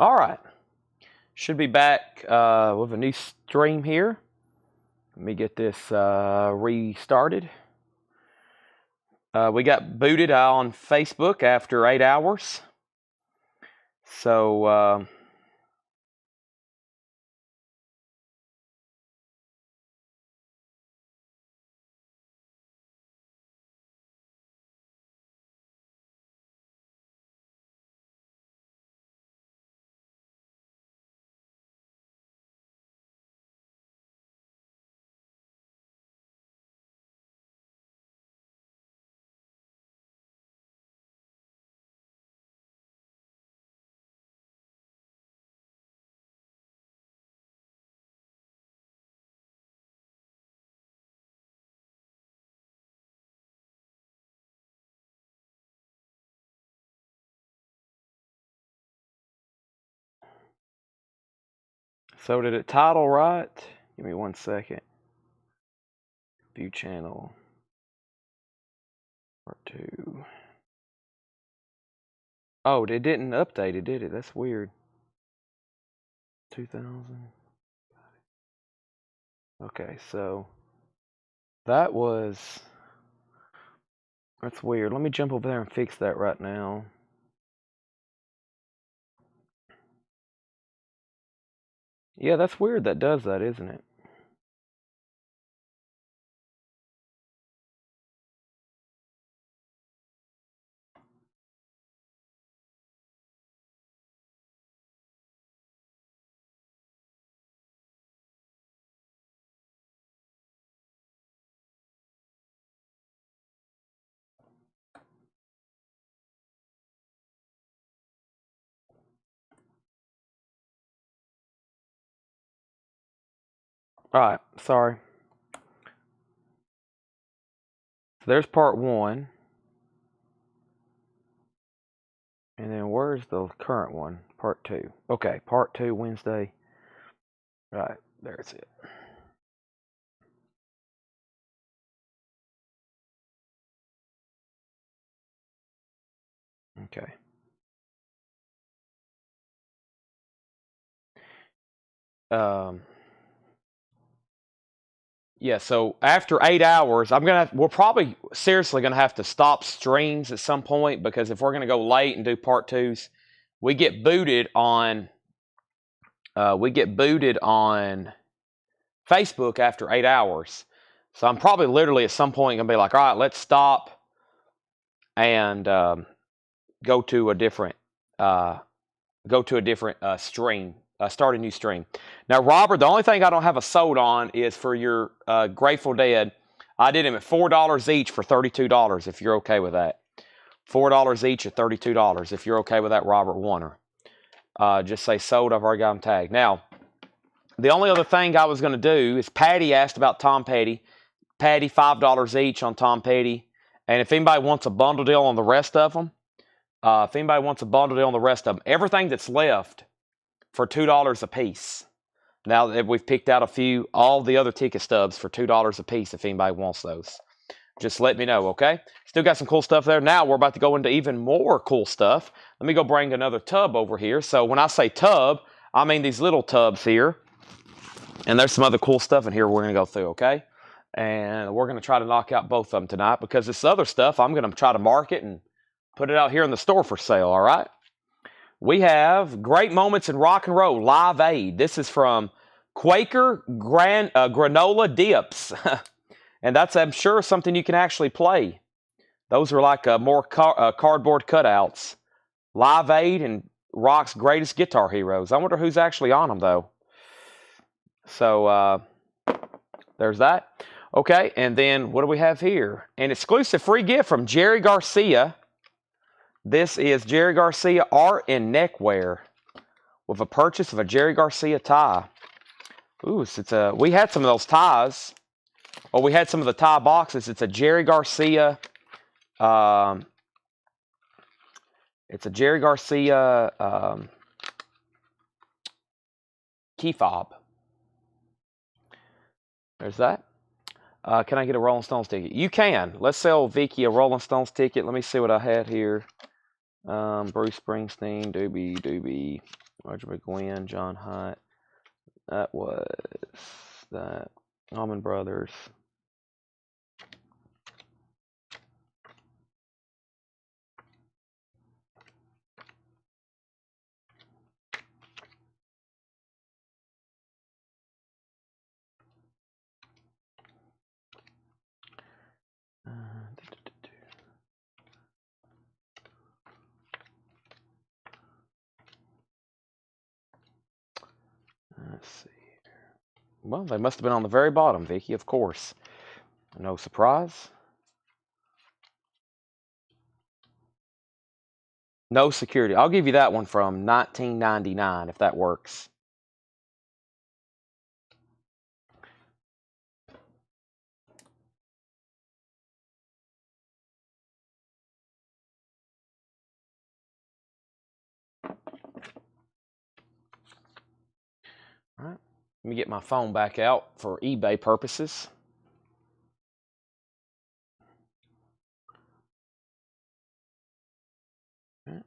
All right. Should be back with a new stream here. Let me get this restarted. We got booted on Facebook after 8 hours. So did it title right? Give me 1 second. View channel. Part 2. Oh, it didn't update it, did it? That's weird. 2000. Okay, so that's weird. Let me jump over there and fix that right now. Yeah, that's weird that does that, isn't it? All right, sorry. So there's part 1. And then where's the current one? Part 2. Okay, part 2 Wednesday. Right, there's it. Okay. Yeah, so after 8 hours, we're probably seriously gonna have to stop streams at some point, because if we're gonna go late and do part 2s, we get booted on Facebook after 8 hours. So I'm probably literally at some point gonna be like, all right, let's stop and go to a different stream. Start a new stream. Now, Robert, the only thing I don't have a sold on is for your Grateful Dead. I did them at $4 each for $32, if you're okay with that. $4 each at $32, if you're okay with that, Robert Warner. Just say sold. I've already got them tagged. Now, the only other thing I was going to do is Patty asked about Tom Petty. Patty, $5 each on Tom Petty. And if anybody wants a bundle deal on the rest of them, everything that's left for $2 a piece. Now that we've picked out a few, all the other ticket stubs for $2 a piece if anybody wants those. Just let me know, okay? Still got some cool stuff there. Now we're about to go into even more cool stuff. Let me go bring another tub over here. So when I say tub, I mean these little tubs here. And there's some other cool stuff in here we're going to go through, okay? And we're going to try to knock out both of them tonight, because this other stuff I'm going to try to market and put it out here in the store for sale, all right? We have Great Moments in Rock and Roll, Live Aid. This is from Quaker Granola Dips. And that's, I'm sure, something you can actually play. Those are like more cardboard cutouts. Live Aid and Rock's Greatest Guitar Heroes. I wonder who's actually on them, though. So there's that. Okay, and then what do we have here? An exclusive free gift from Jerry Garcia. This is Jerry Garcia Art and Neckwear with a purchase of a Jerry Garcia tie. Ooh, we had some of those ties. Or we had some of the tie boxes. It's a Jerry Garcia. It's a Jerry Garcia key fob. There's that. Can I get a Rolling Stones ticket? You can. Let's sell Vicky a Rolling Stones ticket. Let me see what I had here. Bruce Springsteen, Doobie, Roger McGuinn, John Hyatt. That was that. Allman Brothers. Let's see. Well, they must have been on the very bottom, Vicky, of course. No surprise. No security. I'll give you that one from 1999, if that works. All right. Let me get my phone back out for eBay purposes. All right.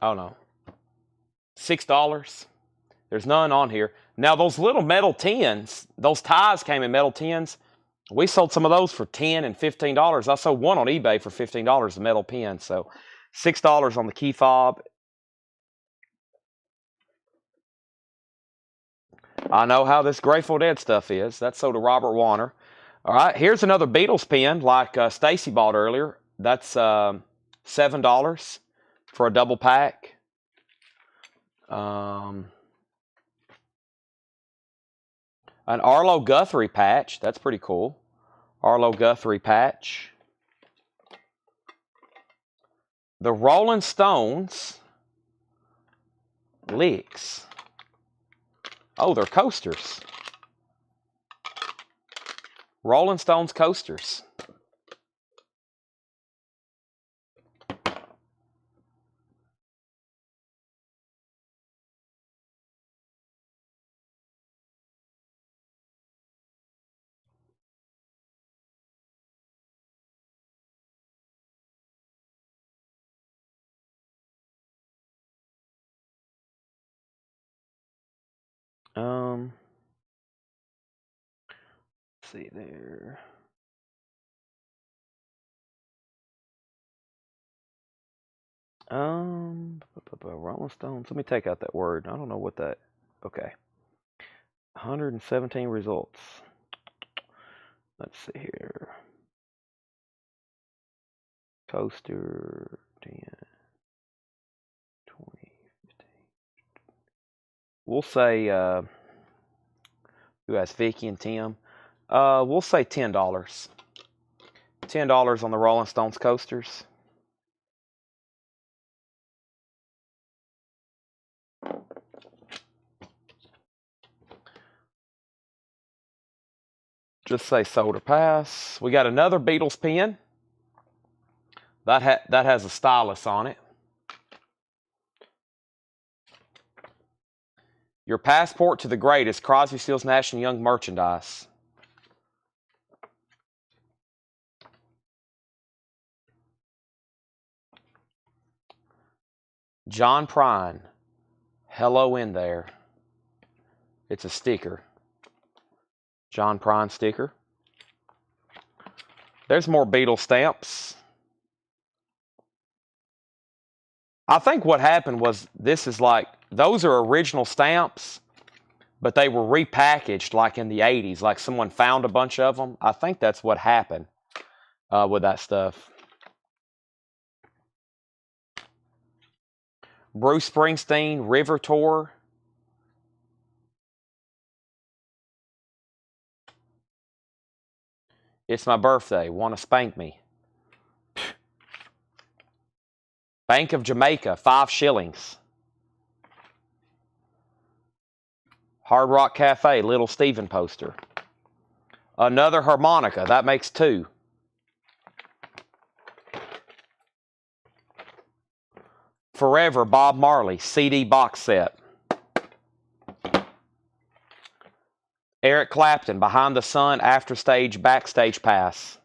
Oh no. $6. There's none on here. Now those little metal tins, those ties came in metal tins. We sold some of those for $10 and $15. I sold one on eBay for $15, a metal pin. So $6 on the key fob. I know how this Grateful Dead stuff is. That's sold to Robert Warner. All right, here's another Beatles pin like Stacy bought earlier. That's $7 for a double pack. An Arlo Guthrie patch. That's pretty cool. Arlo Guthrie patch. The Rolling Stones licks. Oh, they're coasters. Rolling Stones coasters. Let's see there. Rolling Stones. Let me take out that word. I don't know what that. Okay. 117 results. Let's see here. Coaster 10, 20, 15. We'll say who has Vicky and Tim? We'll say $10. $10 on the Rolling Stones coasters. Just say sold or pass. We got another Beatles pen. That has a stylus on it. Your passport to the greatest, Crosby, Stills, Nash & Young merchandise. John Prine. Hello in there. It's a sticker. John Prine sticker. There's more Beatles stamps. I think what happened was this is like, those are original stamps, but they were repackaged like in the 80s. Like someone found a bunch of them. I think that's what happened with that stuff. Bruce Springsteen, River Tour. It's my birthday. Want to spank me? Bank of Jamaica, 5 shillings. Hard Rock Cafe, Little Steven poster. Another harmonica. That makes 2. Forever, Bob Marley, CD box set. Eric Clapton, Behind the Sun, After Stage, Backstage Pass.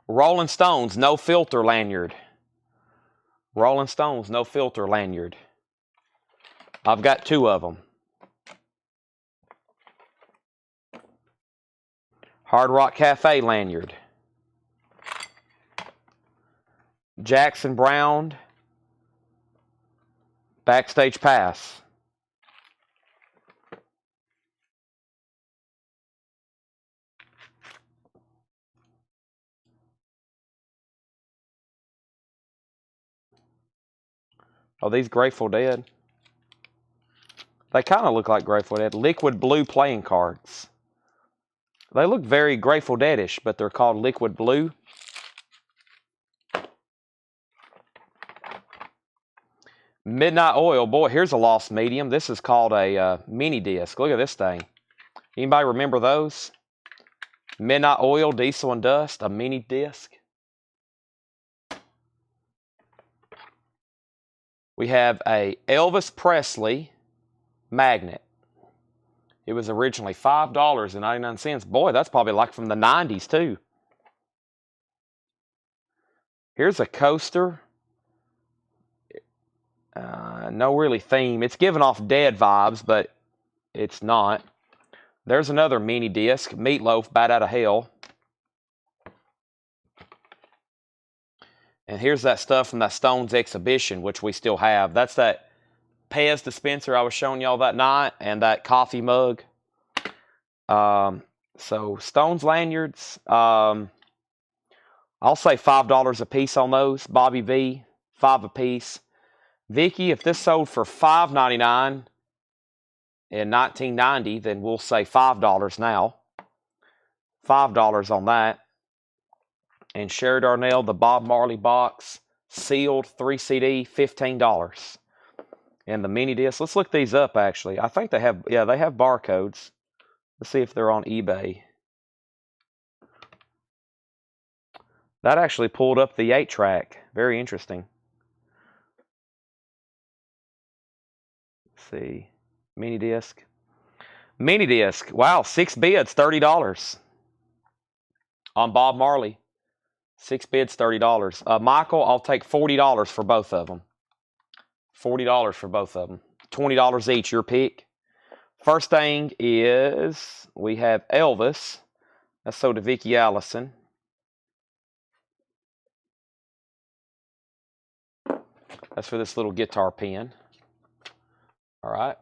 Rolling Stones, No Filter lanyard. Rolling Stones, No Filter lanyard. I've got 2 of them. Hard Rock Cafe lanyard. Jackson Browne, Backstage Pass. Oh, these Grateful Dead. They kind of look like Grateful Dead. Liquid Blue playing cards. They look very Grateful Dead-ish, but they're called Liquid Blue. Midnight Oil. Boy, here's a lost medium. This is called a mini disc. Look at this thing. Anybody remember those? Midnight Oil, Diesel and Dust, a mini disc. We have a Elvis Presley magnet. It was originally $5.99. Boy, that's probably like from the 90s too. Here's a coaster. No really theme. It's giving off Dead vibes, but it's not. There's another mini disc. Meatloaf, Bat Out of Hell. And here's that stuff from that Stones exhibition, which we still have. That's that Pez dispenser I was showing y'all that night, and that coffee mug. So Stones lanyards, I'll say $5 a piece on those. Bobby V, 5 a piece. Vicky, if this sold for $5.99 in 1990, then we'll say $5 now. $5 on that. And Sherry Darnell, the Bob Marley box, sealed 3 CD, $15. And the mini disc, let's look these up actually. I think they have, yeah, they have barcodes. Let's see if they're on eBay. That actually pulled up the 8-track. Very interesting. Let's see. Mini disc. Mini disc. Wow, 6 bids, $30. On Bob Marley. 6 bids, $30. Michael, I'll take $40 for both of them. $40 for both of them. $20 each, your pick. First thing is we have Elvis. That's sold to Vicky Allison. That's for this little guitar pen. All right.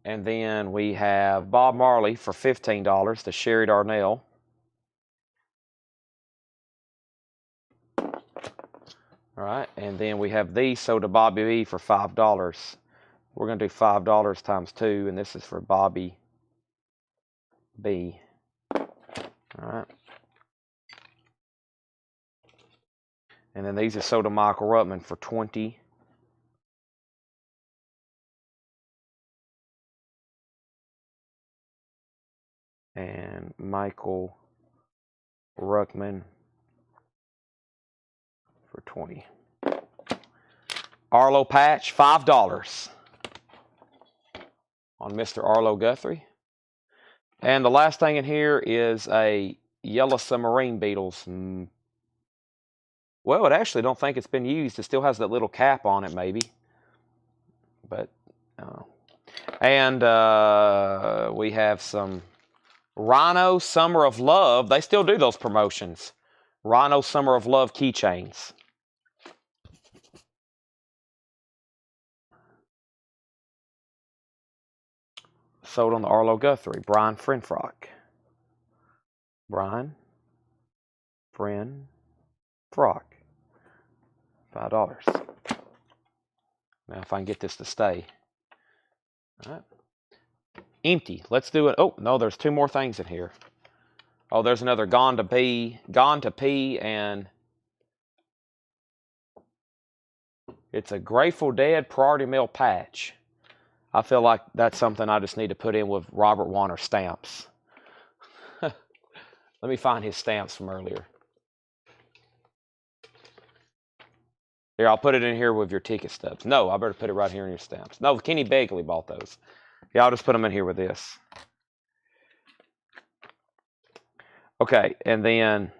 And then we have Bob Marley for $15 to Sherry Darnell. All right. And then we have these sold to Bobby B for $5. We're going to do $5 times 2, and this is for Bobby B. All right. And then these are sold to Michael Ruttman for $20. And Michael Ruttman for $20. Arlo patch, $5 on Mr. Arlo Guthrie. And the last thing in here is a Yellow Submarine Beatles. Well, I actually don't think it's been used. It still has that little cap on it, maybe. But, and we have some Rhino Summer of Love. They still do those promotions. Rhino Summer of Love keychains. Sold on the Arlo Guthrie. Brian Frenfrock. Brian Frenfrock. $5. Now if I can get this to stay. All right. Empty. Let's do it. Oh, no, there's 2 more things in here. Oh, there's another Gone to Pee, and It's a Grateful Dead Priority Mail patch. I feel like that's something I just need to put in with Robert Warner stamps. Let me find his stamps from earlier. Here, I'll put it in here with your ticket stubs. No, I better put it right here in your stamps. No, Kenny Begley bought those. Yeah, I'll just put them in here with this. Okay, and then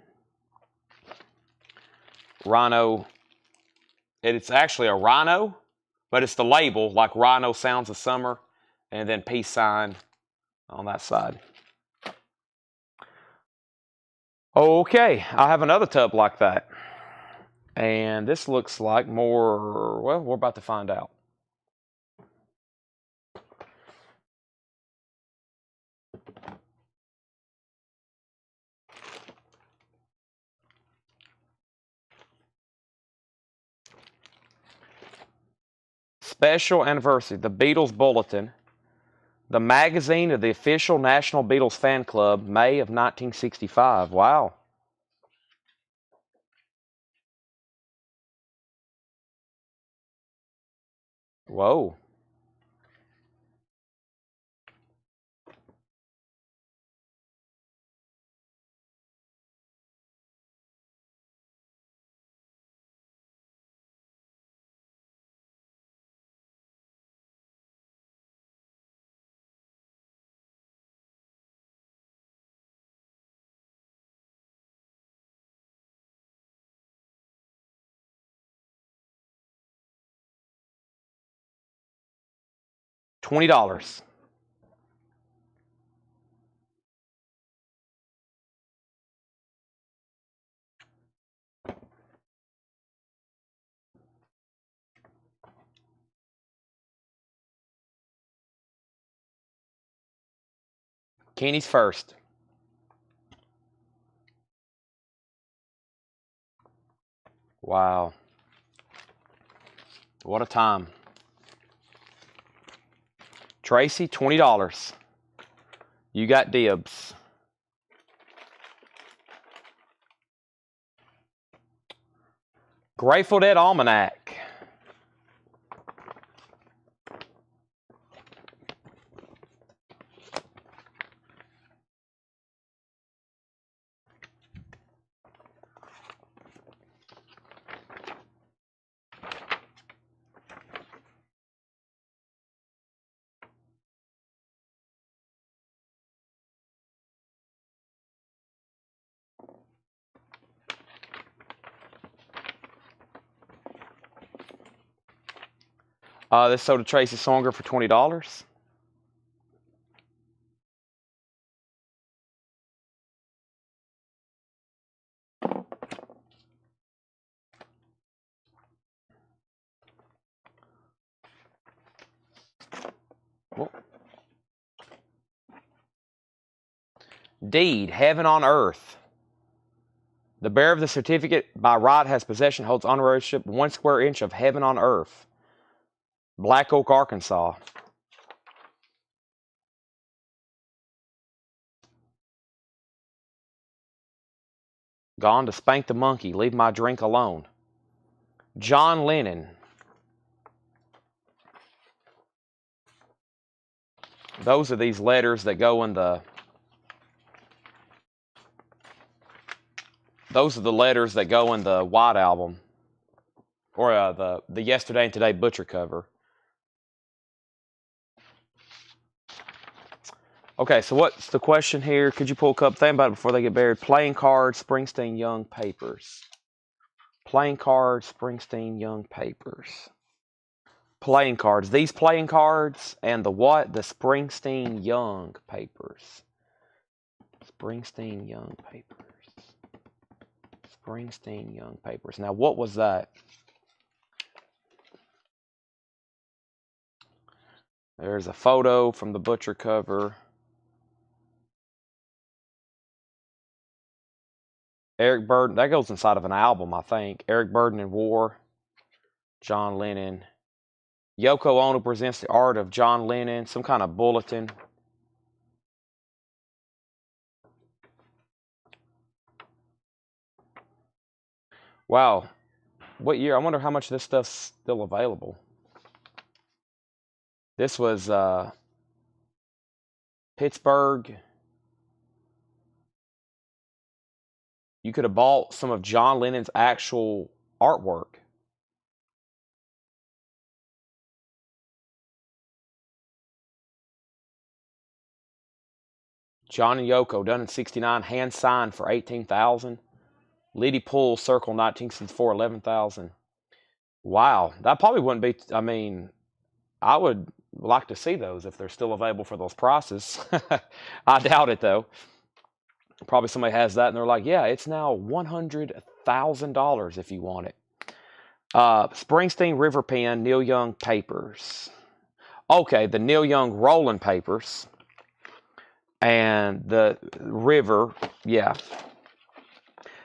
Rhino. It's actually a rhino, but it's the label, like Rhino Sounds of Summer, and then peace sign on that side. Okay, I have another tub like that. And this looks like more, well, we're about to find out. Special anniversary, the Beatles Bulletin, the magazine of the official National Beatles Fan Club, May of 1965. Wow. Whoa. $20. Kenny's first. Wow. What a time. Tracy, $20. You got dibs. Grateful Dead Almanac. This sold to Tracy Songer for $20. Well, deed, Heaven on Earth. The bearer of the certificate by right has possession, holds ownership 1 square inch of Heaven on Earth. Black Oak, Arkansas. Gone to spank the monkey, leave my drink alone. John Lennon. Those are these letters that go in the... Those are the letters that go in the White Album. Or the Yesterday and Today Butcher cover. Okay, so what's the question here? Could you pull a cup? Think about it before they get buried. Playing cards, Springsteen, Young Papers. Playing cards, Springsteen, Young Papers. Playing cards. These playing cards and the what? The Springsteen Young Papers. Springsteen Young Papers. Springsteen Young Papers. Now, what was that? There's a photo from the Butcher cover. Eric Burdon, that goes inside of an album, I think. Eric Burdon and War. John Lennon. Yoko Ono presents the art of John Lennon. Some kind of bulletin. Wow. what year? I wonder how much of this stuff's still available. This was Pittsburgh. You could have bought some of John Lennon's actual artwork. John and Yoko, done in '69, hand signed for $18,000. Liddy Pool, Circle, 1964, $11,000. Wow, that probably wouldn't be. I mean, I would like to see those if they're still available for those prices. I doubt it though. Probably somebody has that and they're like, yeah, it's now $100,000 if you want it. Springsteen River Pen, Neil Young Papers. Okay, the Neil Young Rolling Papers and the River, yeah.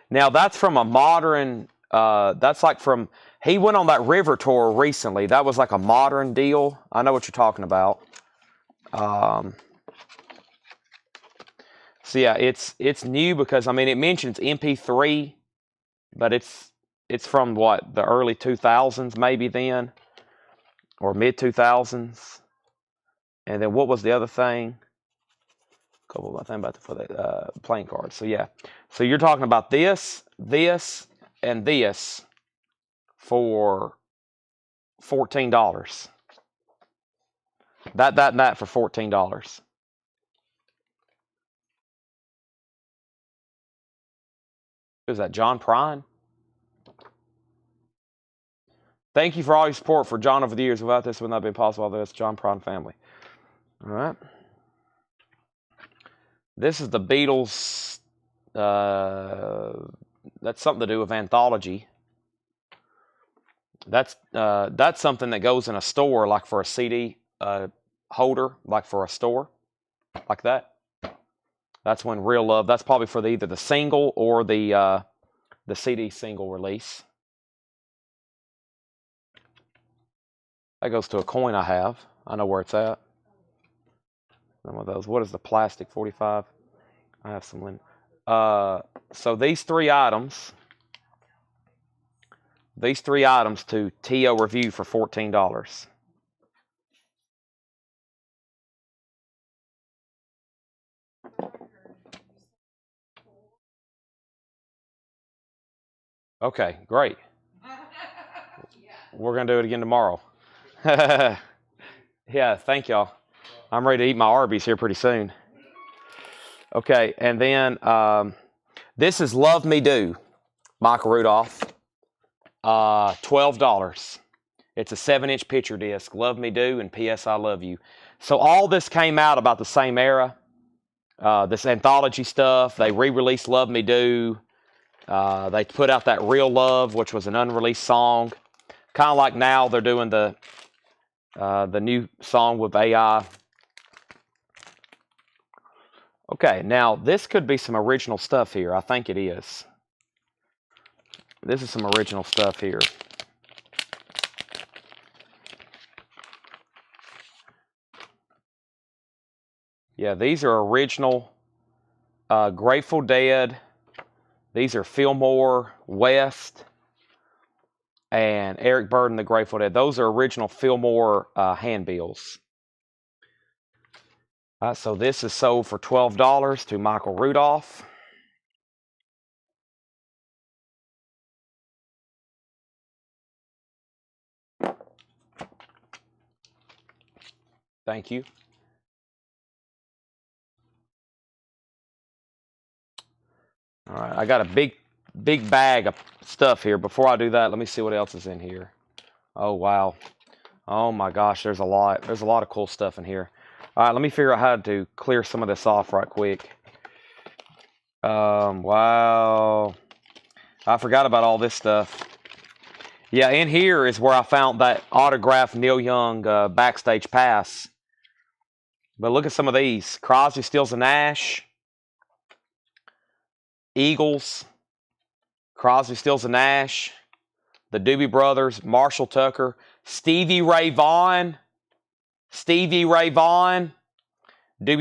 Now that's from a modern, that's like from, he went on that River tour recently. That was like a modern deal. I know what you're talking about. So yeah, it's new because, I mean, it mentions MP3, but it's from what, the early 2000s maybe then, or mid 2000s. And then what was the other thing? A couple of things about for the playing cards. So yeah, so you're talking about this, and this for $14. That for $14. Who's that? John Prine? Thank you for all your support for John over the years. Without this, would not have been possible. This John Prine family. All right. This is the Beatles. That's something to do with anthology. That's something that goes in a store, like for a CD holder, like for a store, like that. That's when Real Love. That's probably for either the single or the CD single release. That goes to a coin I have. I know where it's at. Some of those. What is the plastic 45? I have some. So these three items to TO Review for $14. Okay, great. We're going to do it again tomorrow. Yeah, thank y'all. I'm ready to eat my Arby's here pretty soon. Okay, and then this is Love Me Do, Michael Rudolph. $12. It's a 7-inch picture disc. Love Me Do and P.S. I Love You. So all this came out about the same era. This anthology stuff. They re-released Love Me Do. They put out that Real Love, which was an unreleased song. Kind of like now they're doing the new song with AI. Okay, now this could be some original stuff here. I think it is. This is some original stuff here. Yeah, these are original Grateful Dead. These are Fillmore West and Eric Burdon, the Grateful Dead. Those are original Fillmore handbills. So this is sold for $12 to Michael Rudolph. Thank you. All right, I got a big bag of stuff here. Before I do that, let me see what else is in here. Oh, wow. Oh, my gosh, there's a lot. There's a lot of cool stuff in here. All right, let me figure out how to clear some of this off right quick. Wow. I forgot about all this stuff. Yeah, in here is where I found that autographed Neil Young backstage pass. But look at some of these. Crosby, Stills, and Nash. Eagles. Crosby, Stills, and Nash. The Doobie Brothers. Marshall Tucker. Stevie Ray Vaughan. Doobie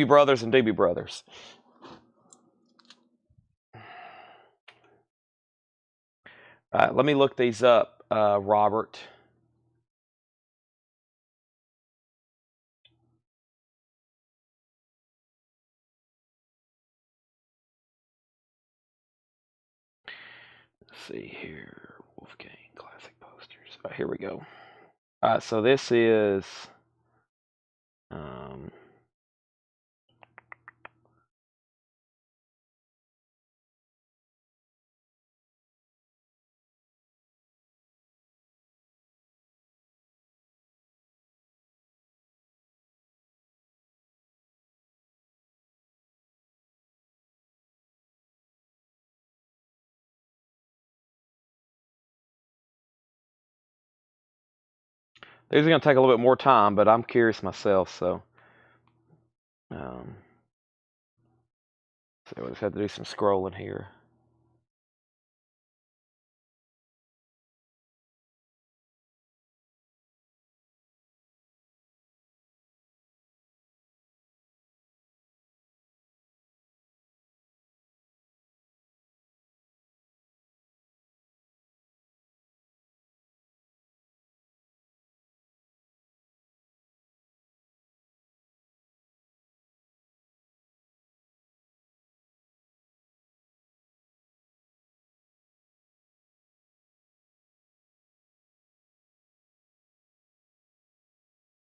Brothers and Doobie Brothers. All right, let me look these up. Robert. Let's see here. Wolfgang Classic Posters. All right, here we go. All right, so this is these are going to take a little bit more time, but I'm curious myself, so so we'll just have to do some scrolling here.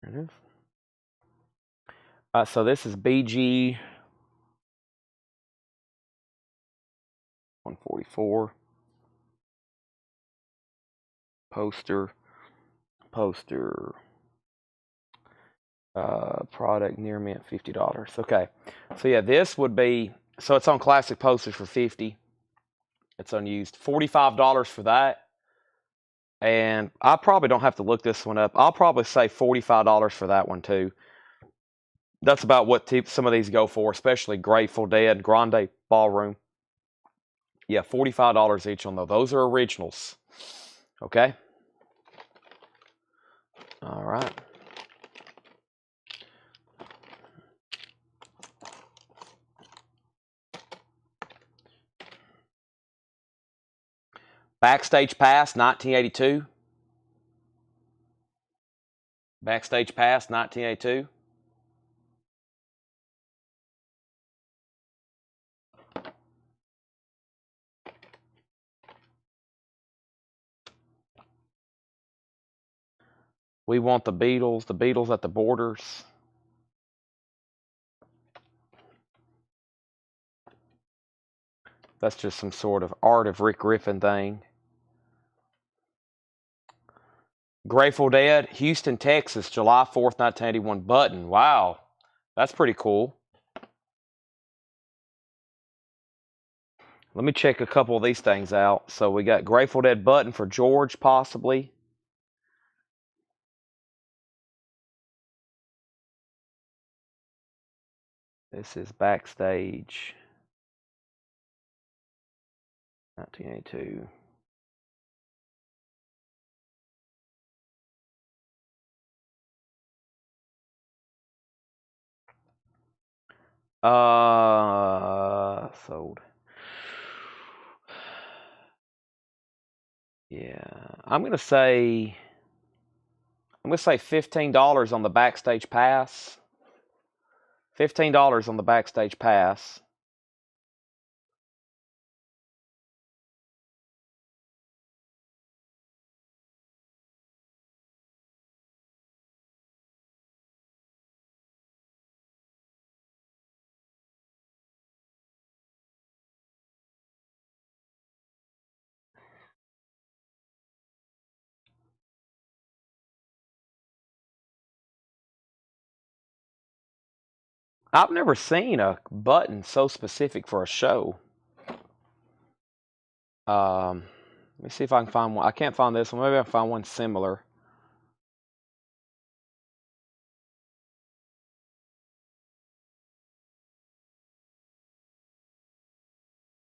There it is. So this is BG 144 poster product near mint $50. Okay, so yeah, this would be, so it's on Classic Posters for $50. It's unused. $45 for that. And I probably don't have to look this one up. I'll probably say $45 for that one too. That's about what some of these go for, especially Grateful Dead, Grande Ballroom. Yeah, $45 each on those. Those are originals. Okay. All right. Backstage Pass, 1982. Backstage Pass, 1982. We Want the Beatles at the Borders. That's just some sort of Art of Rick Griffin thing. Grateful Dead, Houston, Texas, July 4th, 1981. Button. Wow. That's pretty cool. Let me check a couple of these things out. So we got Grateful Dead button for George, possibly. This is Backstage 1982. Sold. Yeah, I'm gonna say $15 on the Backstage Pass. $15 on the Backstage Pass. I've never seen a button so specific for a show. Let me see if I can find one. I can't find this one. Maybe I can find one similar.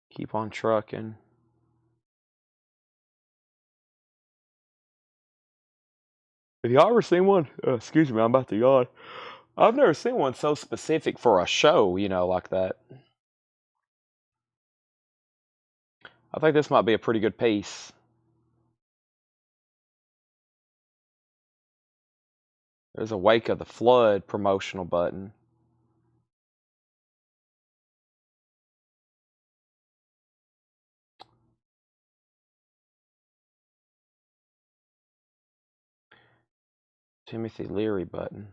Keep on trucking. Have y'all ever seen one? Excuse me, I'm about to yawn. I've never seen one so specific for a show, like that. I think this might be a pretty good piece. There's a Wake of the Flood promotional button. Timothy Leary button.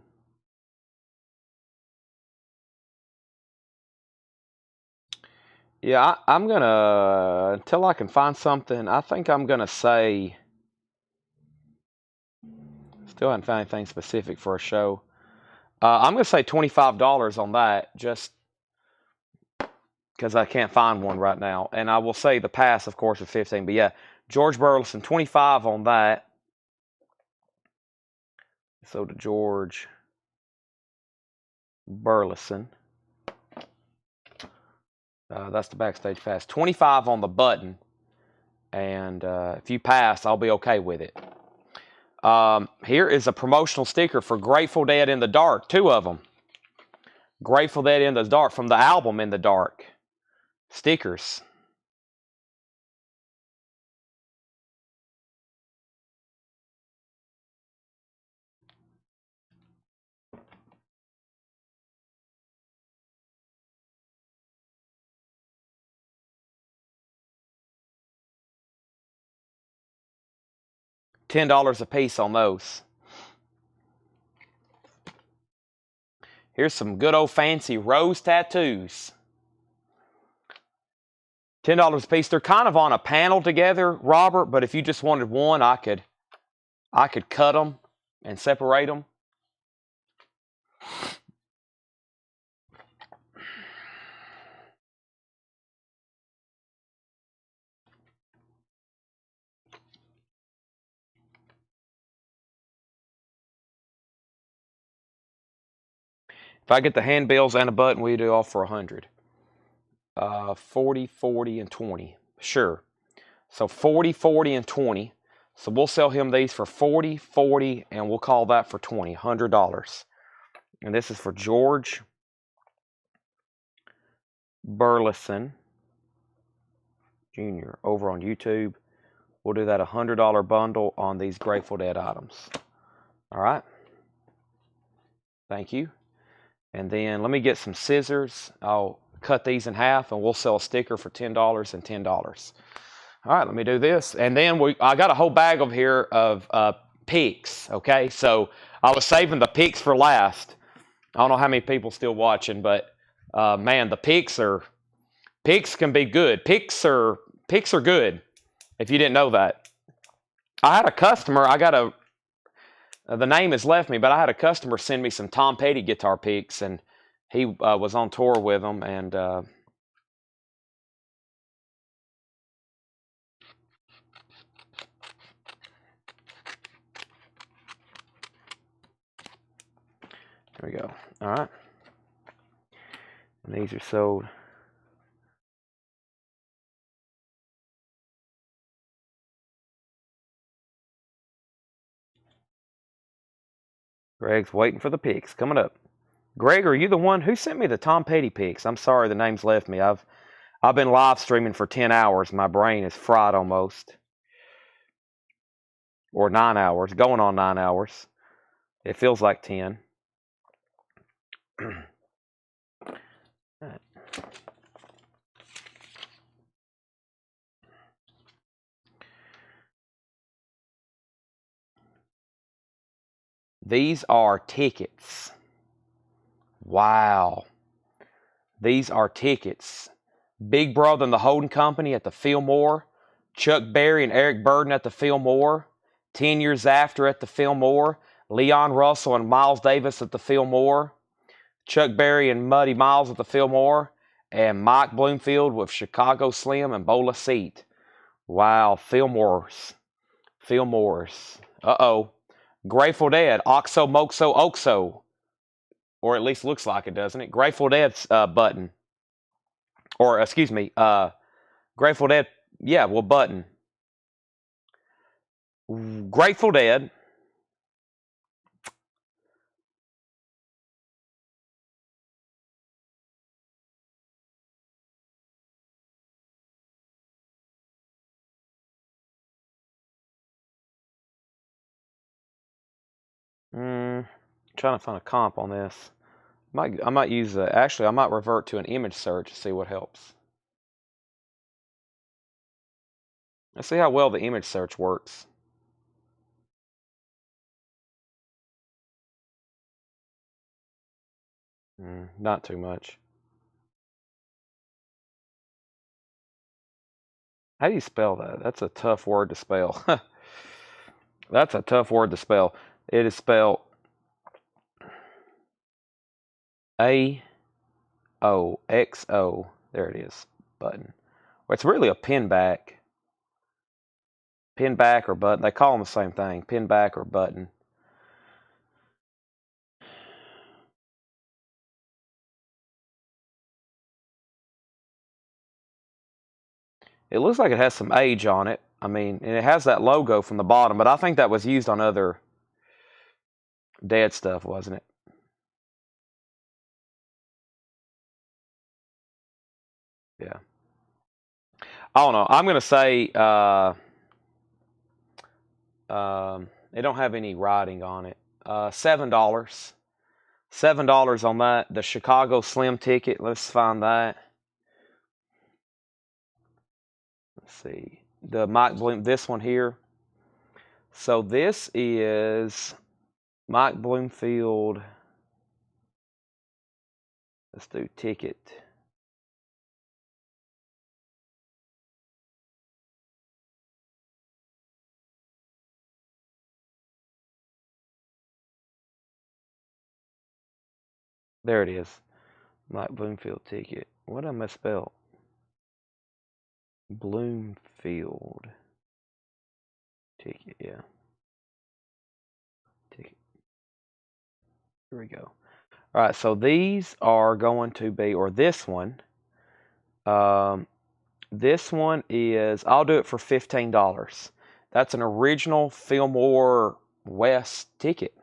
Yeah, I'm gonna, until I can find something, I think I'm gonna say, still haven't found anything specific for a show. I'm gonna say $25 on that, just because I can't find one right now. And I will say the pass, of course, is 15. But yeah, George Burleson, 25 on that. So to George Burleson. That's the backstage pass. 25 on the button. And if you pass, I'll be okay with it. Here is a promotional sticker for Grateful Dead in the Dark. 2 of them. Grateful Dead in the Dark from the album In the Dark. Stickers. $10 a piece on those. Here's some good old fancy rose tattoos. $10 a piece. They're kind of on a panel together, Robert, but if you just wanted one, I could cut them and separate them. If I get the handbills and a button, we do all for 100. 40, 40, and 20. Sure. So 40, 40, and 20. So we'll sell him these for 40, 40, and we'll call that for 20. $100. And this is for George Burleson Jr. over on YouTube. We'll do that $100 bundle on these Grateful Dead items. All right. Thank you. And then let me get some scissors. I'll cut these in half and we'll sell a sticker for $10 and $10. All right, let me do this. And then I got a whole bag over here of picks, okay? So I was saving the picks for last. I don't know how many people still watching, but man, the picks can be good. Picks are good, if you didn't know that. I had a customer, the name has left me, but I had a customer send me some Tom Petty guitar picks, and he was on tour with them, and there we go. All right. And these are sold. Greg's waiting for the picks. Coming up. Greg, are you the one who sent me the Tom Petty picks? I'm sorry, the name's left me. I've been live streaming for 10 hours. My brain is fried almost. Or 9 hours. Going on 9 hours. It feels like 10. These are tickets. Wow. These are tickets. Big Brother and the Holding Company at the Fillmore. Chuck Berry and Eric Burden at the Fillmore. 10 Years After at the Fillmore. Leon Russell and Miles Davis at the Fillmore. Chuck Berry and Muddy Miles at the Fillmore. And Mike Bloomfield with Chicago Slim and Bola Seat. Wow, Fillmore's. Uh-oh. Grateful Dead, Oxo Moxo Oxo. Or at least looks like it, doesn't it? Grateful Dead's button. Or, excuse me, Grateful Dead, yeah, well, button. Grateful Dead. trying to find a comp on this. I might use actually I might revert to an image search to see what helps. Let's see how well the image search works. Not too much. How do you spell that? That's a tough word to spell. That's a tough word to spell. It is spelled AOXO. There it is. Button. Well, it's really a pin back. Pin back or button. They call them the same thing. Pin back or button. It looks like it has some age on it. I mean, and it has that logo from the bottom, but I think that was used on other dead stuff, wasn't it? Yeah. I don't know. I'm going to say they don't have any writing on it. $7. $7 on that. The Chicago Slim ticket. Let's find that. Let's see. The Mike Bloom, this one here. So this is Mike Bloomfield. Let's do ticket. There it is. Mike Bloomfield ticket. What am I misspelled? Bloomfield ticket, yeah. Ticket. Here we go. All right, so these are going to be, or this one. This one is, I'll do it for $15. That's an original Fillmore West ticket.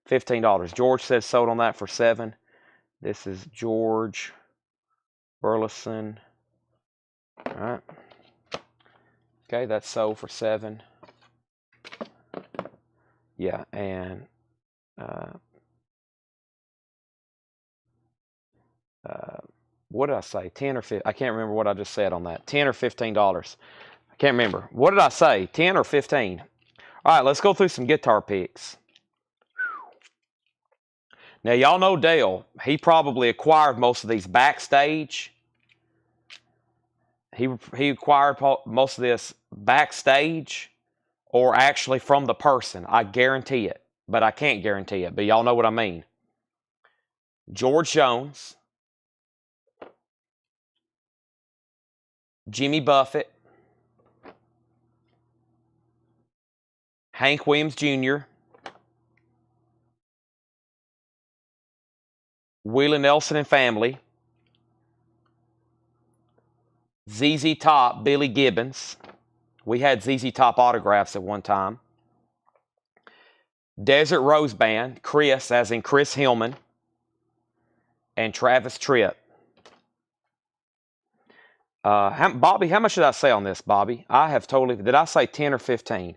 $15. George says sold on that for $7. This is George Burleson. All right. Okay, that's sold for $7. Yeah, and what did I say? 10 or 15? I can't remember what I just said on that. $10 or $15. I can't remember. What did I say? 10 or 15? All right, let's go through some guitar picks. Now, y'all know Dale. He probably acquired most of these backstage. He acquired most of this backstage or actually from the person. I guarantee it, but I can't guarantee it. But y'all know what I mean. George Jones, Jimmy Buffett, Hank Williams Jr., Willie Nelson and family, ZZ Top, Billy Gibbons. We had ZZ Top autographs at one time. Desert Rose Band, Chris, as in Chris Hillman, and Travis Tritt. Bobby, how much did I say on this, Bobby? I have totally, did I say 10 or 15?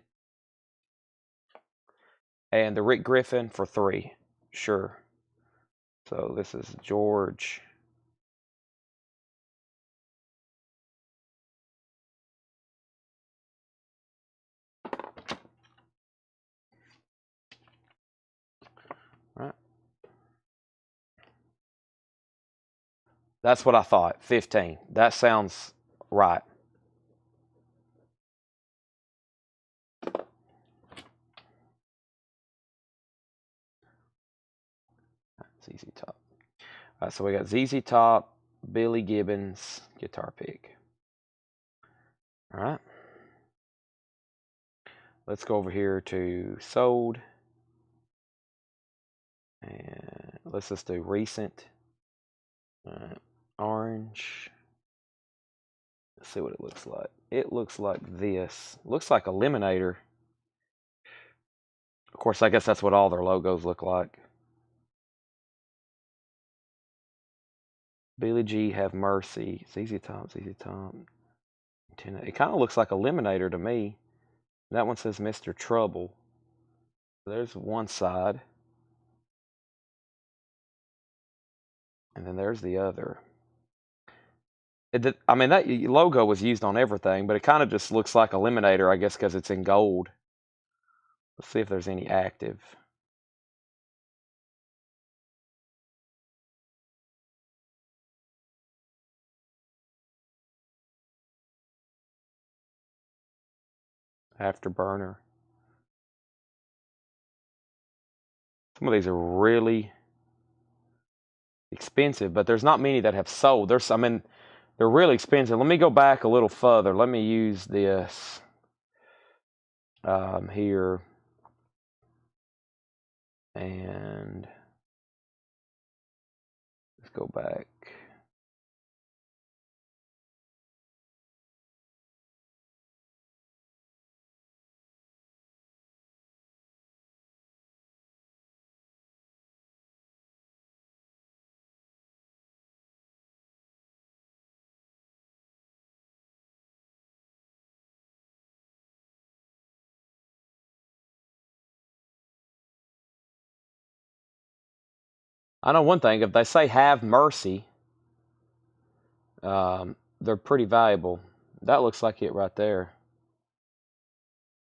And the Rick Griffin for 3. Sure. So this is George. All right. That's what I thought, 15. That sounds right. ZZ Top. All right, so we got ZZ Top, Billy Gibbons, guitar pick. All right. Let's go over here to sold. And let's just do recent. Orange. Let's see what it looks like. It looks like this. Looks like Eliminator. Of course, I guess that's what all their logos look like. Billy G, Have Mercy. ZZ Top, ZZ Top. It kind of looks like Eliminator to me. That one says Mr. Trouble. There's one side. And then there's the other. I mean, that logo was used on everything, but it kind of just looks like Eliminator, I guess, because it's in gold. Let's see if there's any active. Afterburner. Some of these are really expensive, but there's not many that have sold. I mean, they're really expensive. Let me go back a little further. Let me use this here. And let's go back. I know one thing, if they say have mercy, they're pretty valuable. That looks like it right there.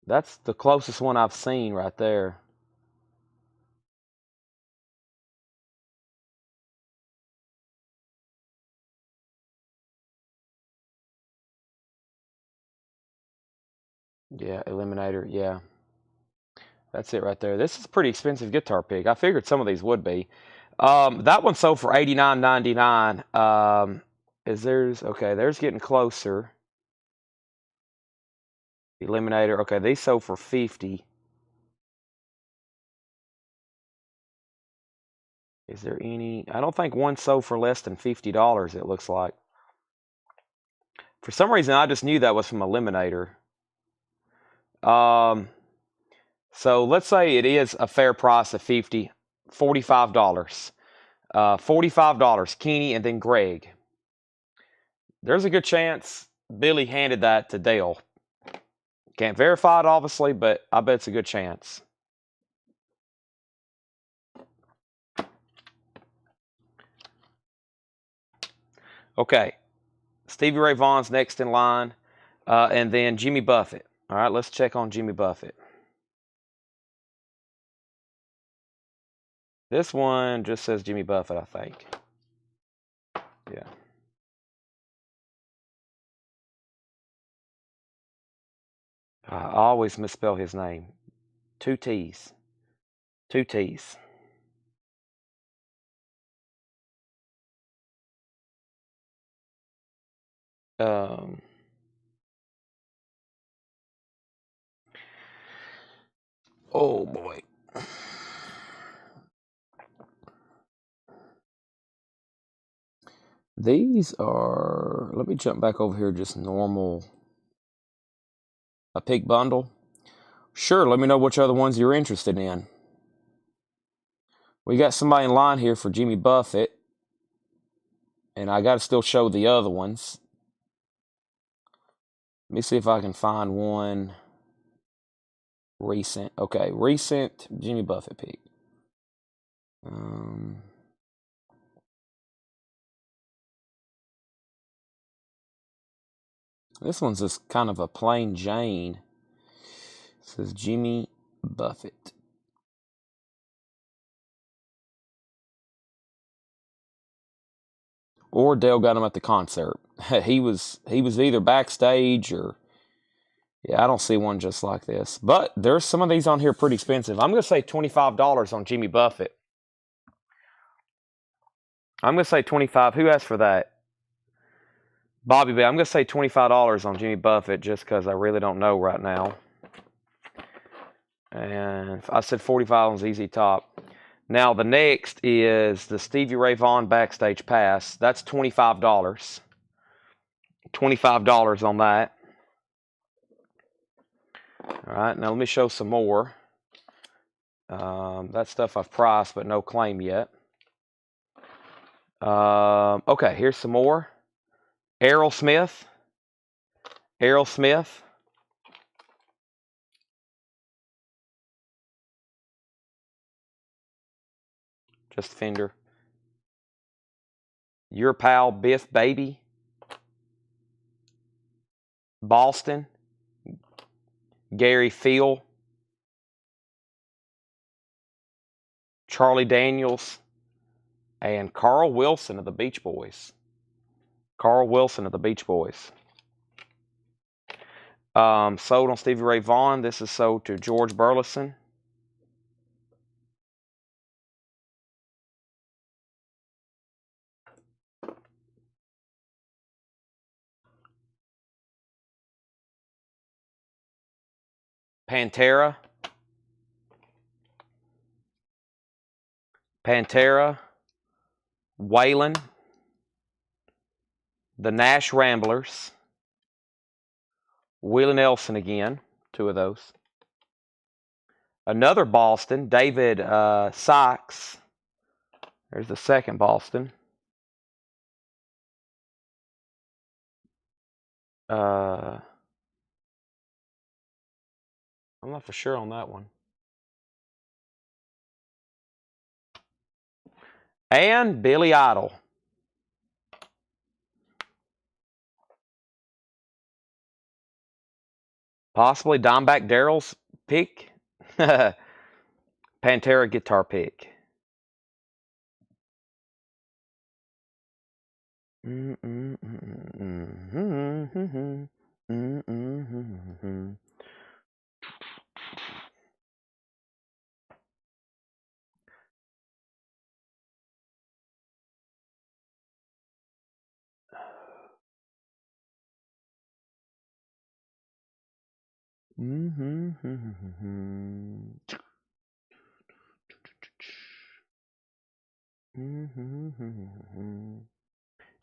That's the closest one I've seen right there. Yeah, Eliminator, yeah. That's it right there. This is a pretty expensive guitar pick. I figured some of these would be. That one sold for $89.99. There's getting closer. Eliminator. Okay, these sold for $50. Is there any? I don't think one sold for less than $50, it looks like. For some reason, I just knew that was from Eliminator. So let's say it is a fair price of $45. $45, Kenny and then Greg. There's a good chance Billy handed that to Dale. Can't verify it, obviously, but I bet it's a good chance. Okay, Stevie Ray Vaughan's next in line, and then Jimmy Buffett. All right, let's check on Jimmy Buffett. This one just says Jimmy Buffett, I think. Yeah. I always misspell his name. Two T's. Two T's. Um, oh boy. These are, let me jump back over here, just normal. A pig bundle. Sure, let me know which other ones you're interested in. We got somebody in line here for Jimmy Buffett. And I got to still show the other ones. Let me see if I can find one recent. Okay, recent Jimmy Buffett pick. This one's just kind of a plain Jane. It says Jimmy Buffett. Or Dale got him at the concert. he was either backstage or, yeah, I don't see one just like this. But there's some of these on here pretty expensive. I'm going to say $25 on Jimmy Buffett. I'm going to say 25. Who asked for that? Bobby B. I'm going to say $25 on Jimmy Buffett just because I really don't know right now. And I said 45 on ZZ Top. Now the next is the Stevie Ray Vaughan Backstage Pass. That's $25. $25 on that. All right, now let me show some more. That stuff I've priced, but no claim yet. Okay, here's some more. Aerosmith. Aerosmith. Just Fender. Your pal Biff Baby. Boston. Gary Field. Charlie Daniels. And Carl Wilson of the Beach Boys. Carl Wilson of the Beach Boys. Sold on Stevie Ray Vaughan. This is sold to George Burleson. Pantera. Pantera. Waylon. The Nash Ramblers. Willie Nelson again. 2 of those. Another Boston. David Sykes. There's the second Boston. I'm not for sure on that one. And Billy Idol. Possibly Dimebag Darrell's pick. Pantera guitar pick.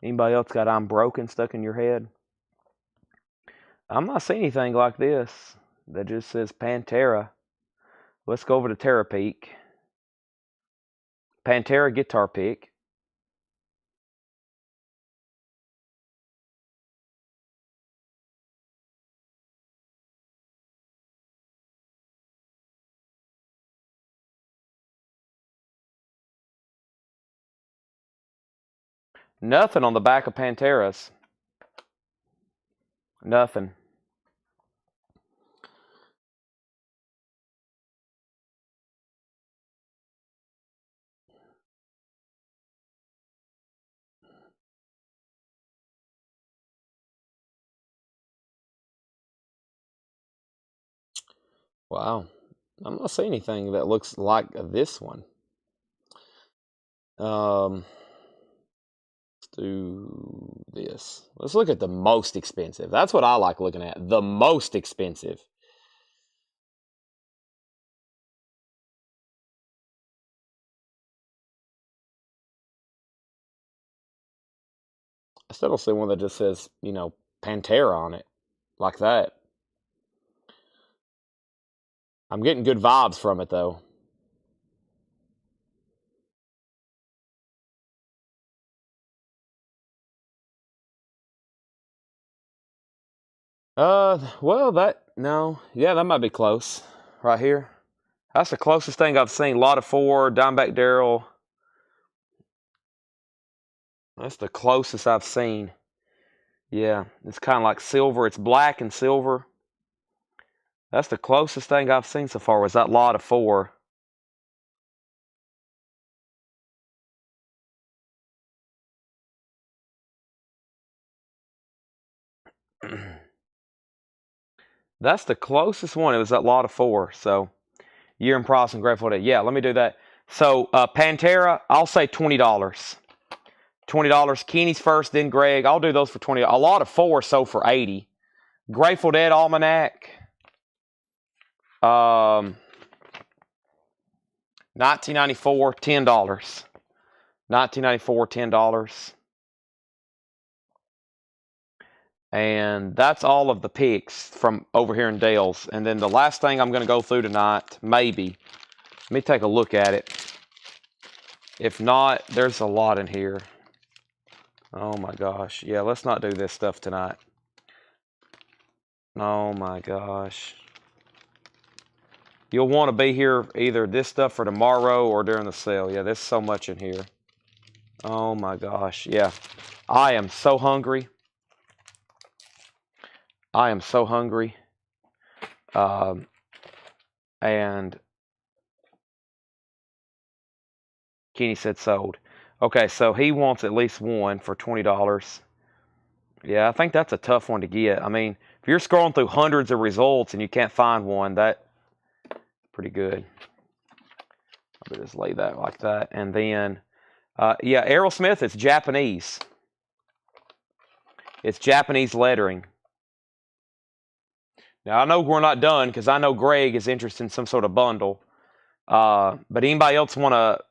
Anybody else got I'm Broken stuck in your head? I'm not seeing anything like this that just says Pantera. Let's go over to Terapeak. Pantera guitar pick. Nothing on the back of Panteras. Nothing. Wow. I'm not seeing anything that looks like this one. Let's do this. Let's look at the most expensive. That's what I like looking at. The most expensive. I still don't see one that just says, Pantera on it. Like that. I'm getting good vibes from it, though. Well, that might be close. Right here. That's the closest thing I've seen. Lot of 4, Dimebag Darrell. That's the closest I've seen. Yeah, it's kind of like silver. It's black and silver. That's the closest thing I've seen so far was that lot of 4. That's the closest one. It was that lot of 4. So, Year in Price and Grateful Dead. Yeah, let me do that. So, Pantera, I'll say $20. $20. Kenny's first, then Greg. I'll do those for $20. A lot of 4 sold for $80. Grateful Dead Almanac. 1994, $10. 1994, $10. And that's all of the picks from over here in Dale's. And then the last thing I'm going to go through tonight, maybe. Let me take a look at it. If not, there's a lot in here. Oh my gosh. Yeah, let's not do this stuff tonight. Oh my gosh. You'll want to be here either this stuff for tomorrow or during the sale. Yeah, there's so much in here. Oh my gosh. Yeah. I am so hungry. I am so hungry. And Kenny said sold. Okay, so he wants at least one for $20. Yeah, I think that's a tough one to get. I mean, if you're scrolling through hundreds of results and you can't find one, that's pretty good. I'll just lay that like that. And then, yeah, Errol Smith, it's Japanese. It's Japanese lettering. Now, I know we're not done because I know Greg is interested in some sort of bundle. But anybody else want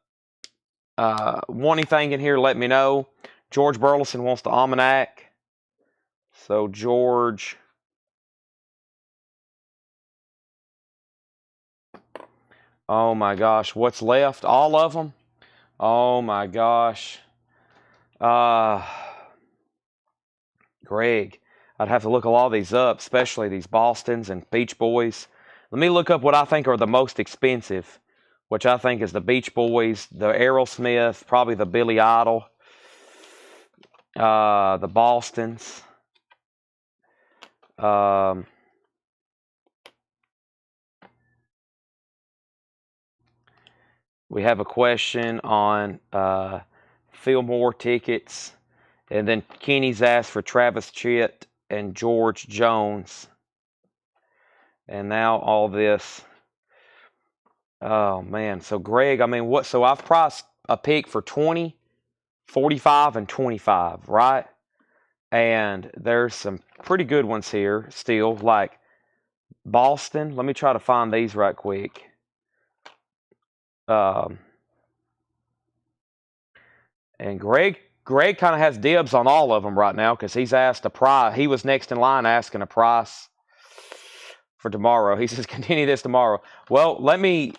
anything in here, let me know. George Burleson wants the almanac. So, George. Oh my gosh, what's left? All of them? Oh my gosh. Greg, I'd have to look all these up, especially these Bostons and Beach Boys. Let me look up what I think are the most expensive, which I think is the Beach Boys, the Errol Smith, probably the Billy Idol, the Bostons. We have a question on Fillmore tickets. And then Kenny's asked for Travis Tritt and George Jones. And now all this. Oh, man. So, Greg, I mean, so I've priced a pick for 20, 45, and 25, right? And there's some pretty good ones here still, like Boston. Let me try to find these right quick. And Greg kind of has dibs on all of them right now because he's asked a price. He was next in line asking a price for tomorrow. He says, continue this tomorrow. Well, let me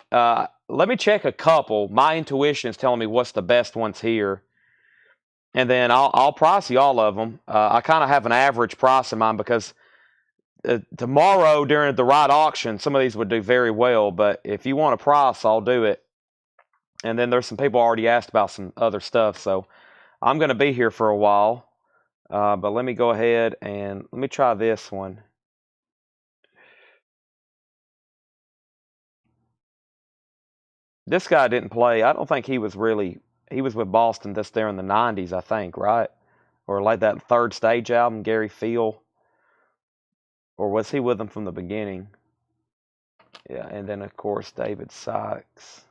check a couple. My intuition is telling me what's the best ones here. And then I'll price you all of them. I kind of have an average price in mind because tomorrow during the right auction, some of these would do very well. But if you want a price, I'll do it. And then there's some people already asked about some other stuff. So I'm going to be here for a while. But let me go ahead and let me try this one. This guy didn't play. I don't think he was with Boston this there in the 90s, I think, right? Or like that Third Stage album, Gary Field. Or was he with them from the beginning? Yeah, and then, of course, David Sykes.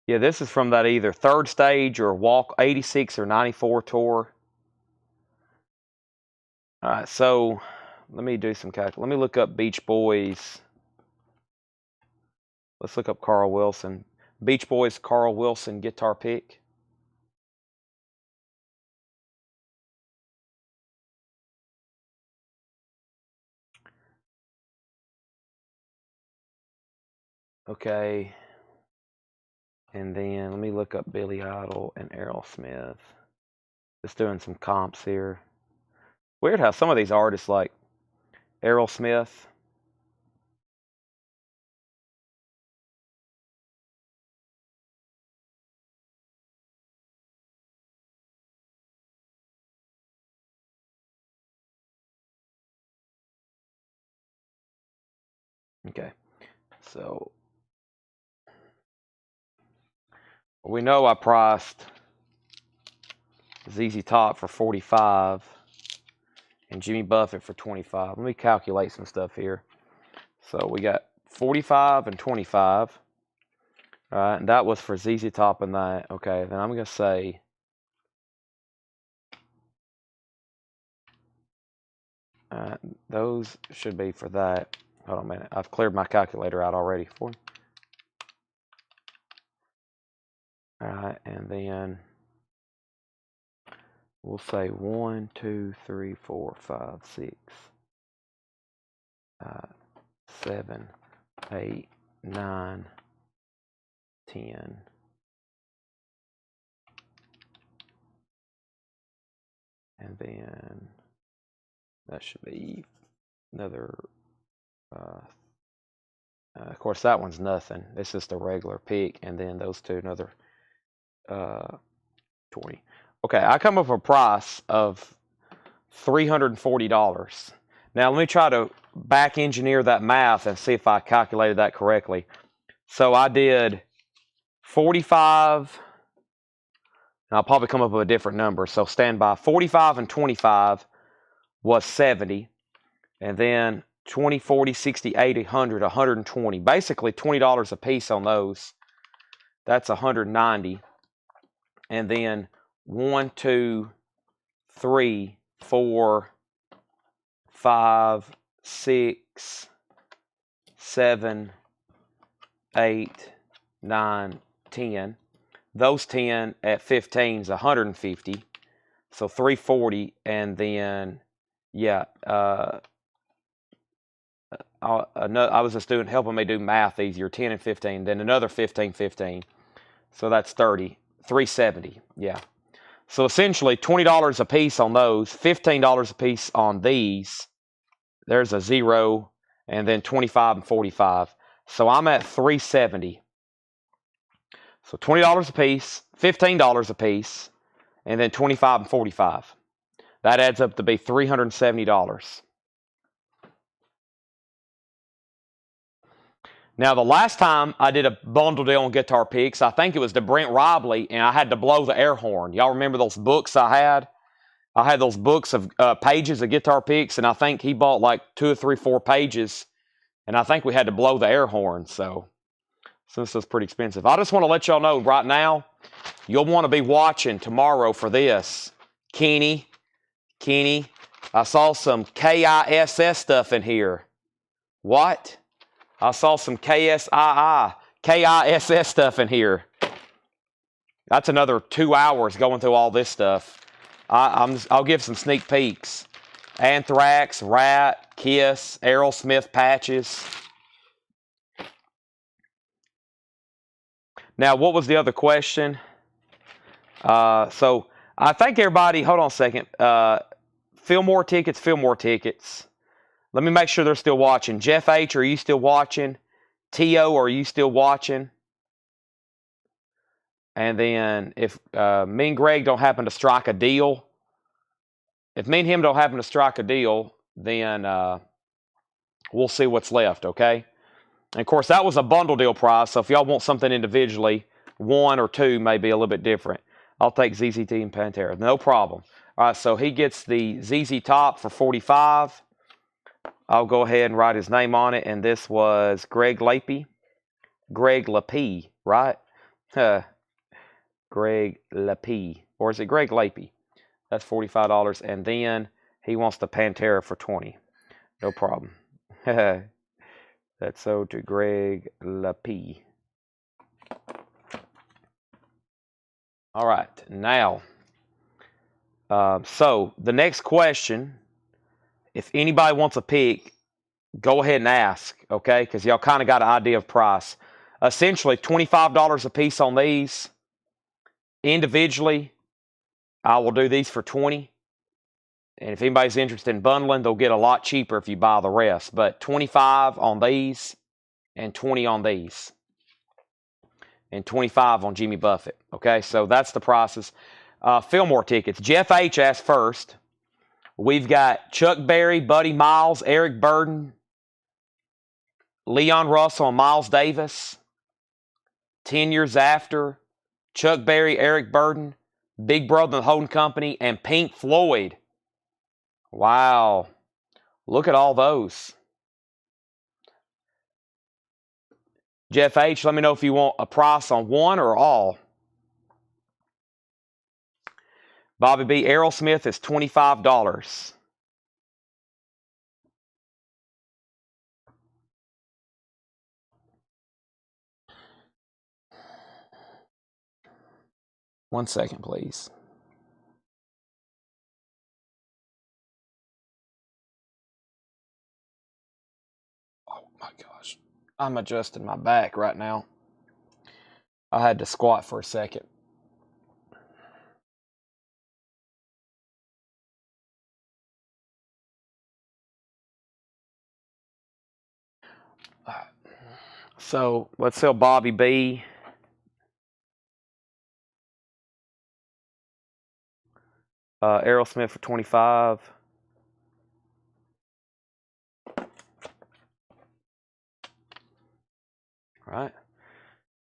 Yeah, this is from that either Third Stage or Walk 86 or 94 tour. All right, so let me do some calculation. Let me look up Beach Boys. Let's look up Carl Wilson. Beach Boys, Carl Wilson guitar pick. Okay. And then let me look up Billy Idol and Errol Smith. Just doing some comps here. Weird how some of these artists like Errol Smith. Okay. So we know I priced ZZ Top for 45 and Jimmy Buffett for 25. Let me calculate some stuff here. So we got 45 and 25. All right, and that was for ZZ Top and that. Okay, then I'm going to say those should be for that. Hold on a minute. I've cleared my calculator out already. All right, and then we'll say 1, 2, 3, 4, 5, 6, 7, 8, 9, 10. And then that should be another, of course, that one's nothing. This is the regular pick, and then those two, another 20. Okay, I come up with a price of $340. Now, let me try to back engineer that math and see if I calculated that correctly. So I did 45, and I'll probably come up with a different number. So stand by. 45 and 25 was 70, and then 20, 40, 60, 80, 100, 120. Basically $20 a piece on those. That's 190. And then 1, 2, 3, 4, 5, 6, 7, 8, 9, 10. Those 10 at 15 is 150. So 340, and then yeah, I was just helping me do math easier. 10 and 15, then another 15, 15. So that's 30. 370. Yeah. So essentially $20 a piece on those, $15 a piece on these. There's a 0, and then 25 and 45. So I'm at 370. So $20 a piece, $15 a piece, and then 25 and 45. That adds up to be $370. Now, the last time I did a bundle deal on Guitar Picks, I think it was to Brent Robley, and I had to blow the air horn. Y'all remember those books I had? I had those books of pages of Guitar Picks, and I think he bought like 2 or 3, 4 pages, and I think we had to blow the air horn. So this is pretty expensive. I just want to let y'all know right now, you'll want to be watching tomorrow for this. Kenny, I saw some KISS stuff in here. What? I saw some KISS stuff in here. That's another 2 hours going through all this stuff. I'll give some sneak peeks. Anthrax, Rat, Kiss, Aerosmith patches. Now, what was the other question? So I think everybody, hold on a second. Fillmore tickets. Let me make sure they're still watching. Jeff H., are you still watching? T.O., are you still watching? And then if me and Greg don't happen to strike a deal, if me and him don't happen to strike a deal, then we'll see what's left, okay? And of course, that was a bundle deal price, so if y'all want something individually, 1 or 2 may be a little bit different. I'll take ZZT and Pantera, no problem. All right, so he gets the ZZ Top for 45. I'll go ahead and write his name on it, and this was Greg Lapie. Greg Lapie, right? Greg Lapie, or is it Greg Lapie? That's $45, and then he wants the Pantera for 20. No problem. That's so to Greg Lapie. All right, now, so the next question, if anybody wants a pick, go ahead and ask, okay? Because y'all kind of got an idea of price. Essentially, $25 a piece on these. Individually, I will do these for 20. And if anybody's interested in bundling, they'll get a lot cheaper if you buy the rest. But 25 on these and 20 on these. And 25 on Jimmy Buffett. Okay, so that's the prices. Fillmore tickets. Jeff H. asked first. We've got Chuck Berry, Buddy Miles, Eric Burden, Leon Russell, and Miles Davis. 10 Years After, Chuck Berry, Eric Burden, Big Brother and the Holding Company, and Pink Floyd. Wow. Look at all those. Jeff H., let me know if you want a price on one or all. Bobby B., Aerosmith is $25. One second, please. Oh my gosh. I'm adjusting my back right now. I had to squat for a second. So let's sell Bobby B. Aerosmith for 25. Right.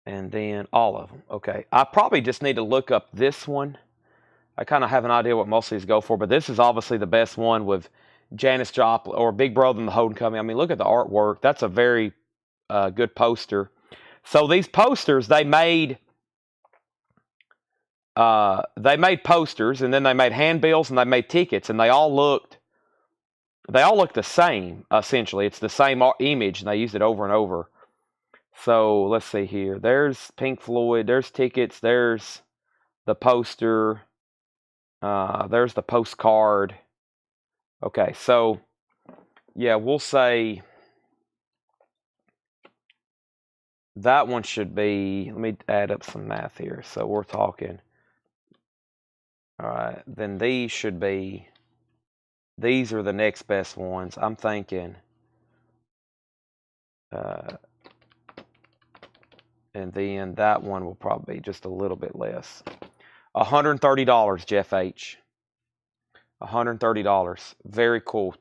And then all of them. Okay. I probably just need to look up this one. I kind of have an idea what most of these go for, but this is obviously the best one with Janis Joplin or Big Brother and the Holding Company. I mean, look at the artwork. That's a very good poster. So these posters, they made posters, and then they made handbills, and they made tickets, and they all looked the same essentially. It's the same image, and they used it over and over. So let's see here. There's Pink Floyd. There's tickets. There's the poster. There's the postcard. Okay, so yeah, we'll say that one should be. Let me add up some math here. So we're talking. All right, then these should be. These are the next best ones. I'm thinking. And then that one will probably be just a little bit less. $130, Jeff H. $130. Very cool.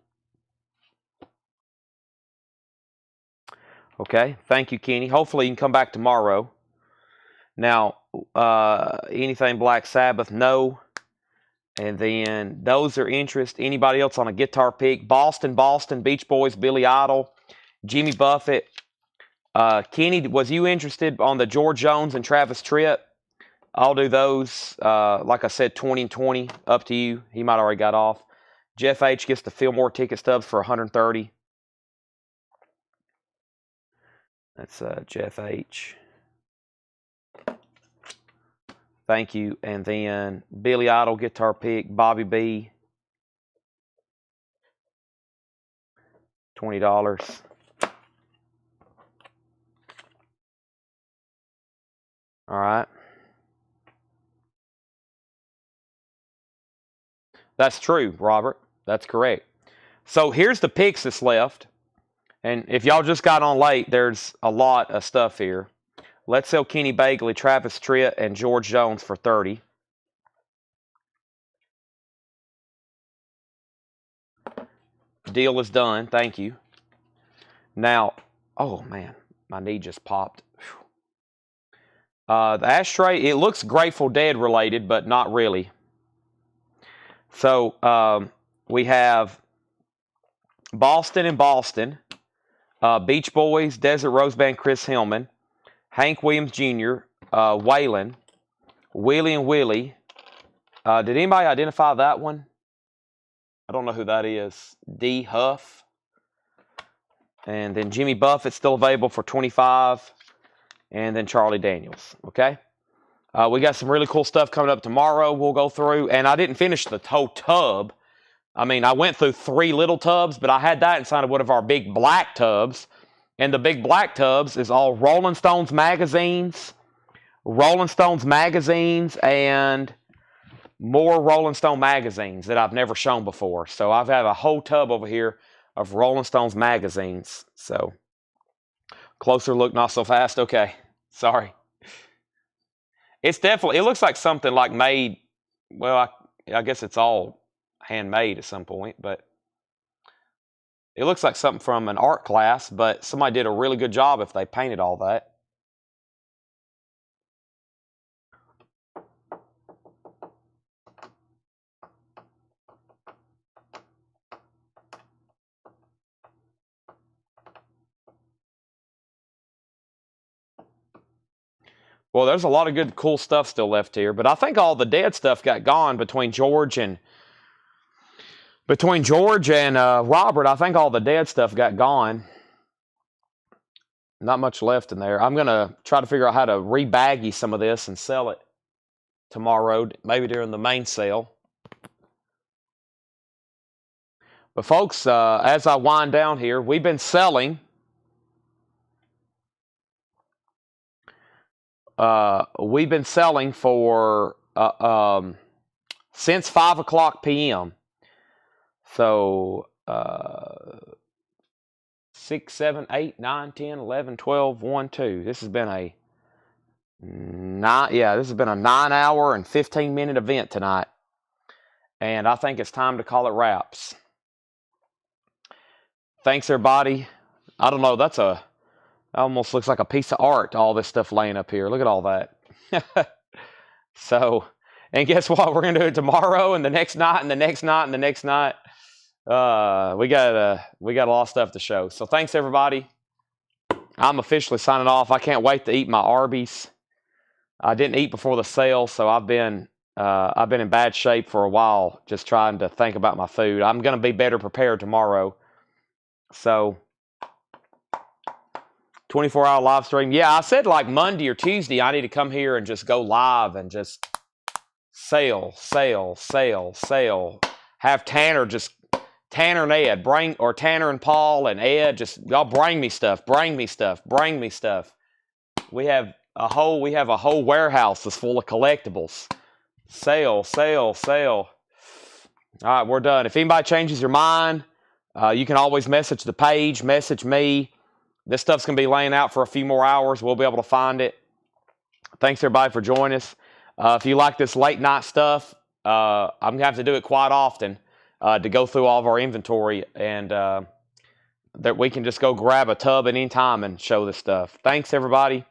Okay, thank you, Kenny. Hopefully you can come back tomorrow. Now, anything Black Sabbath? No. And then those are interest. Anybody else on a guitar pick? Boston, Beach Boys, Billy Idol, Jimmy Buffett. Kenny, was you interested on the George Jones and Travis Tritt? I'll do those. Like I said, 20 and 20. Up to you. He might already got off. Jeff H gets the Fillmore ticket stubs for 130. That's Jeff H. Thank you. And then Billy Idol guitar pick, Bobby B. $20. All right. That's true, Robert. That's correct. So here's the picks that's left. And if y'all just got on late, there's a lot of stuff here. Let's sell Kenny Bagley, Travis Tritt, and George Jones for 30. Deal is done. Thank you. Now, oh man, my knee just popped. The ashtray, it looks Grateful Dead related, but not really. So we have Boston and Boston, Beach Boys, Desert Rose Band, Chris Hillman, Hank Williams Jr., Waylon, Willie and Willie. Did anybody identify that one? I don't know who that is. D. Huff. And then Jimmy Buffett still available for 25. And then Charlie Daniels. Okay. We got some really cool stuff coming up tomorrow. We'll go through. And I didn't finish the whole tub. I mean, I went through 3 little tubs, but I had that inside of one of our big black tubs. And the big black tubs is all Rolling Stones magazines, and more Rolling Stone magazines that I've never shown before. So I've had a whole tub over here of Rolling Stones magazines. So closer look, not so fast. Okay, sorry. It's definitely, it looks like something like made, well, I guess it's all handmade at some point, but it looks like something from an art class, but somebody did a really good job if they painted all that. Well, there's a lot of good, cool stuff still left here, but I think all the Dead stuff got gone between George and Robert. I think all the Dead stuff got gone. Not much left in there. I'm gonna try to figure out how to rebaggy some of this and sell it tomorrow, maybe during the main sale. But folks, as I wind down here, we've been selling. We've been selling for since 5:00 p.m. So 6, 7, 8, 9, 10, 11, 12, 1, 2. This has been a 9-hour and 15-minute event tonight. And I think it's time to call it wraps. Thanks, everybody. I don't know, that almost looks like a piece of art, all this stuff laying up here. Look at all that. So, and guess what? We're going to do it tomorrow and the next night and the next night and the next night. We got a lot of stuff to show. So thanks, everybody. I'm officially signing off. I can't wait to eat my Arby's. I didn't eat before the sale, so I've been in bad shape for a while, just trying to think about my food. I'm going to be better prepared tomorrow. So, 24-hour live stream. Yeah, I said like Monday or Tuesday, I need to come here and just go live and just sell. Have Tanner and Ed, or Tanner and Paul and Ed, y'all bring me stuff. We have a whole warehouse that's full of collectibles. Sale. All right, we're done. If anybody changes your mind, you can always message the page, message me. This stuff's going to be laying out for a few more hours. We'll be able to find it. Thanks, everybody, for joining us. If you like this late night stuff, I'm going to have to do it quite often to go through all of our inventory, and that we can just go grab a tub at any time and show this stuff. Thanks, everybody.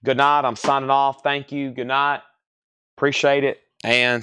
Good night. I'm signing off. Thank you. Good night. Appreciate it. And